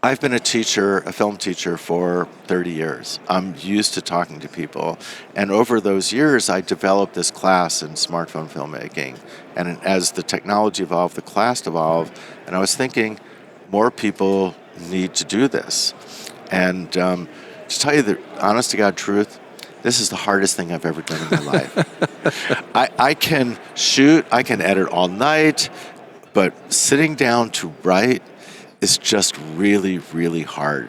I've been a film teacher for 30 years. I'm used to talking to people. And over those years, I developed this class in smartphone filmmaking. And as the technology evolved, the class evolved. And I was thinking, more people need to do this. And to tell you the honest to God truth, this is the hardest thing I've ever done in my life. I can shoot, I can edit all night, but sitting down to write is just really, really hard.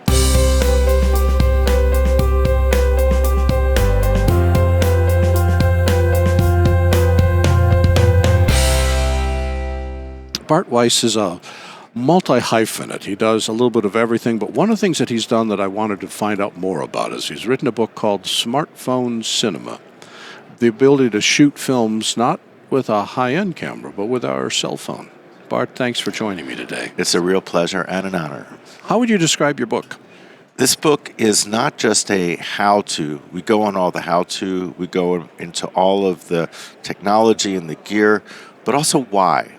Bart Weiss is a multi-hyphenate. He does a little bit of everything, but one of the things that he's done that I wanted to find out more about is he's written a book called Smartphone Cinema, the ability to shoot films not with a high-end camera, but with our cell phone. Bart, thanks for joining me today. It's a real pleasure and an honor. How would you describe your book? This book is not just a how-to. We go on all the how-to. We go into all of the technology and the gear, but also why.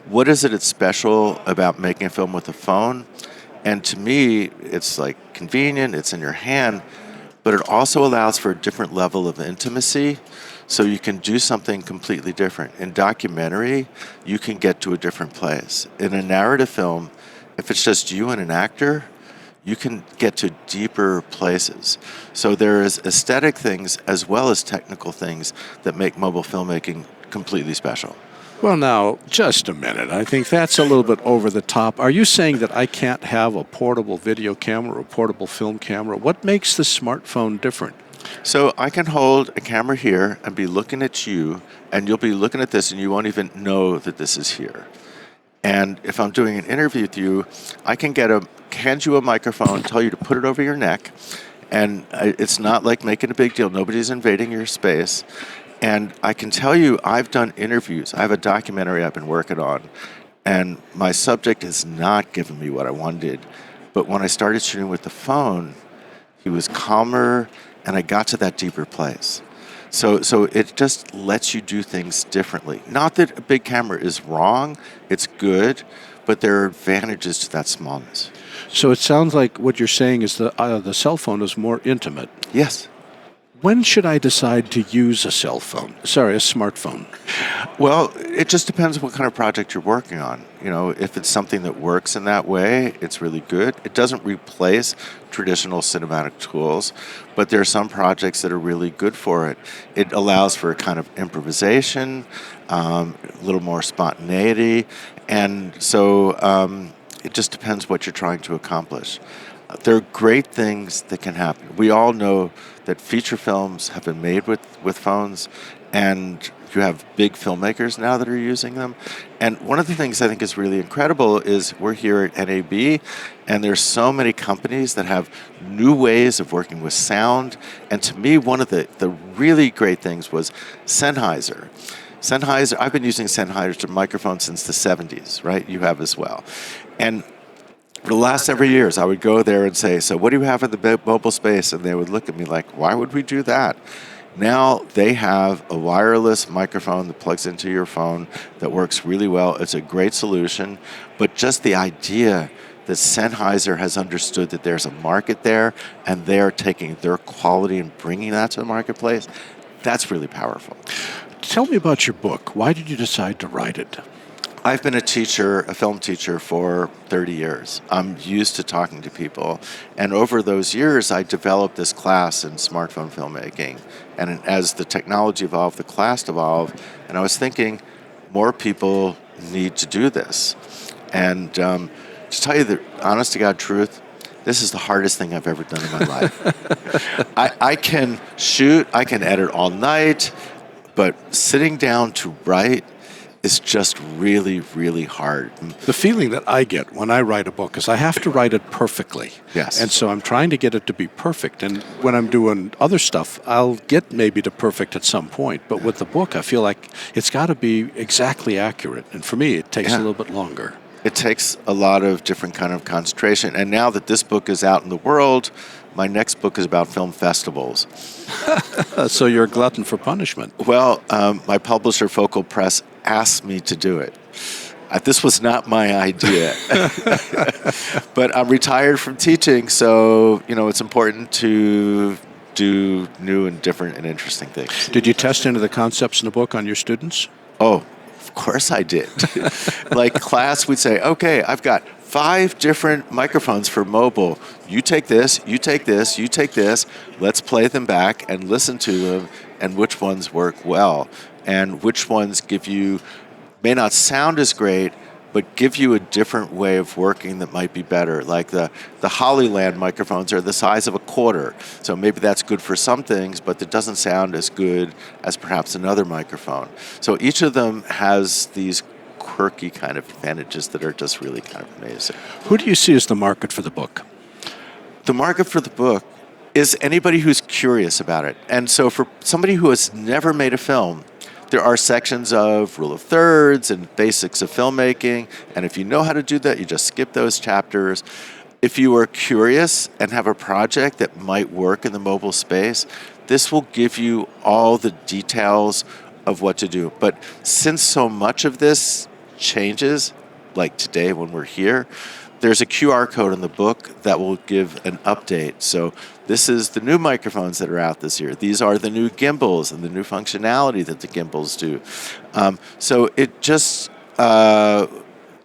What is it that's special about making a film with a phone? And to me, it's like convenient, it's in your hand, but it also allows for a different level of intimacy, so you can do something completely different. In documentary, you can get to a different place. In a narrative film, if it's just you and an actor, you can get to deeper places. So there is aesthetic things as well as technical things that make mobile filmmaking completely special. Well, now, just a minute. I think that's a little bit over the top. Are you saying that I can't have a portable video camera or a portable film camera? What makes the smartphone different? So I can hold a camera here and be looking at you, and you'll be looking at this and you won't even know that this is here. And if I'm doing an interview with you, I can hand you a microphone, tell you to put it over your neck, and it's not like making a big deal. Nobody's invading your space. And I can tell you, I've done interviews. I have a documentary I've been working on, and my subject has not given me what I wanted. But when I started shooting with the phone, he was calmer, and I got to that deeper place. So it just lets you do things differently. Not that a big camera is wrong, it's good, but there are advantages to that smallness. So it sounds like what you're saying is the cell phone is more intimate. Yes. When should I decide to use a smartphone? Well, it just depends what kind of project you're working on. You know, if it's something that works in that way, it's really good. It doesn't replace traditional cinematic tools, but there are some projects that are really good for it. It allows for a kind of improvisation, a little more spontaneity, and so it just depends what you're trying to accomplish. There are great things that can happen. We all know that feature films have been made with phones, and you have big filmmakers now that are using them. And one of the things I think is really incredible is we're here at NAB, and there's so many companies that have new ways of working with sound. And to me, one of the really great things was Sennheiser. I've been using Sennheiser microphones since the 70s, right? You have as well. And for the last several years, I would go there and say, so what do you have in the mobile space? And they would look at me like, why would we do that? Now they have a wireless microphone that plugs into your phone that works really well. It's a great solution. But just the idea that Sennheiser has understood that there's a market there and they're taking their quality and bringing that to the marketplace, that's really powerful. Tell me about your book. Why did you decide to write it? I've been a film teacher for 30 years. I'm used to talking to people. And over those years, I developed this class in smartphone filmmaking. And as the technology evolved, the class evolved. And I was thinking, more people need to do this. And to tell you the honest to God truth, this is the hardest thing I've ever done in my life. I can shoot, I can edit all night, but sitting down to write is just really, really hard. The feeling that I get when I write a book is I have to write it perfectly. Yes. And so I'm trying to get it to be perfect. And when I'm doing other stuff, I'll get maybe to perfect at some point. But with the book, I feel like it's got to be exactly accurate. And for me, it takes a little bit longer. It takes a lot of different kind of concentration. And now that this book is out in the world, my next book is about film festivals. So you're a glutton for punishment. Well, my publisher, Focal Press, asked me to do it. This was not my idea. But I'm retired from teaching, so, it's important to do new and different and interesting things. Did you test any of the concepts in the book on your students? Oh, of course I did. Like class, we'd say, okay, I've got 5 different microphones for mobile. You take this, you take this, you take this. Let's play them back and listen to them and which ones work well and which ones may not sound as great, but give you a different way of working that might be better. Like the Hollyland microphones are the size of a quarter. So maybe that's good for some things, but it doesn't sound as good as perhaps another microphone. So each of them has these quirky kind of advantages that are just really kind of amazing. Who do you see as the market for the book? The market for the book is anybody who's curious about it. And so for somebody who has never made a film, there are sections of rule of thirds and basics of filmmaking, and if you know how to do that, you just skip those chapters. If you are curious and have a project that might work in the mobile space, this will give you all the details of what to do. But since so much of this changes, like today when we're here, there's a QR code in the book that will give an update. So this is the new microphones that are out this year. These are the new gimbals and the new functionality that the gimbals do. So it just, I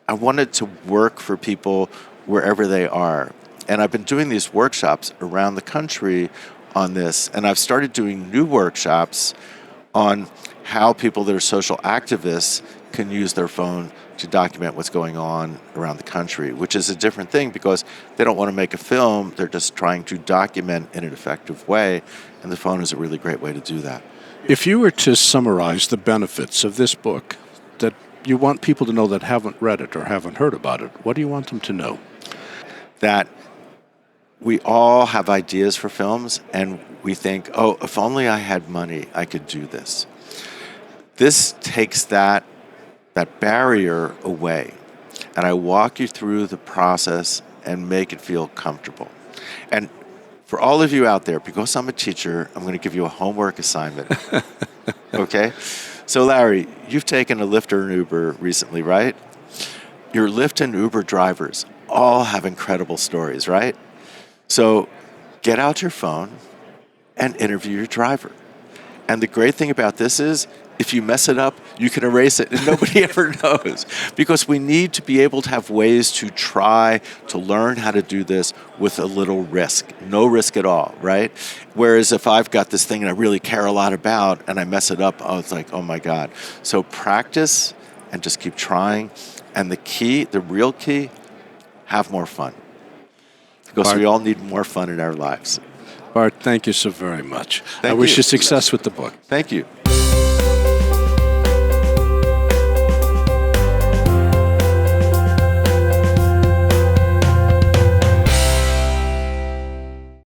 want it to work for people wherever they are. And I've been doing these workshops around the country on this. And I've started doing new workshops on how people that are social activists can use their phone to document what's going on around the country, which is a different thing because they don't want to make a film. They're just trying to document in an effective way, and the phone is a really great way to do that. If you were to summarize the benefits of this book that you want people to know that haven't read it or haven't heard about it, what do you want them to know? That we all have ideas for films, and we think, oh, if only I had money, I could do this. This takes that barrier away, and I walk you through the process and make it feel comfortable. And for all of you out there, because I'm a teacher, I'm going to give you a homework assignment. Okay? So Larry, you've taken a Lyft or an Uber recently, right? Your Lyft and Uber drivers all have incredible stories, right? So get out your phone and interview your driver. And the great thing about this is, if you mess it up, you can erase it and nobody ever knows. Because we need to be able to have ways to try to learn how to do this with a little risk. No risk at all, right? Whereas if I've got this thing and I really care a lot about and I mess it up, it's like, oh my God. So practice and just keep trying. And the real key, have more fun. Because Bart, we all need more fun in our lives. Bart, thank you so very much. I wish you success with the book. Thank you.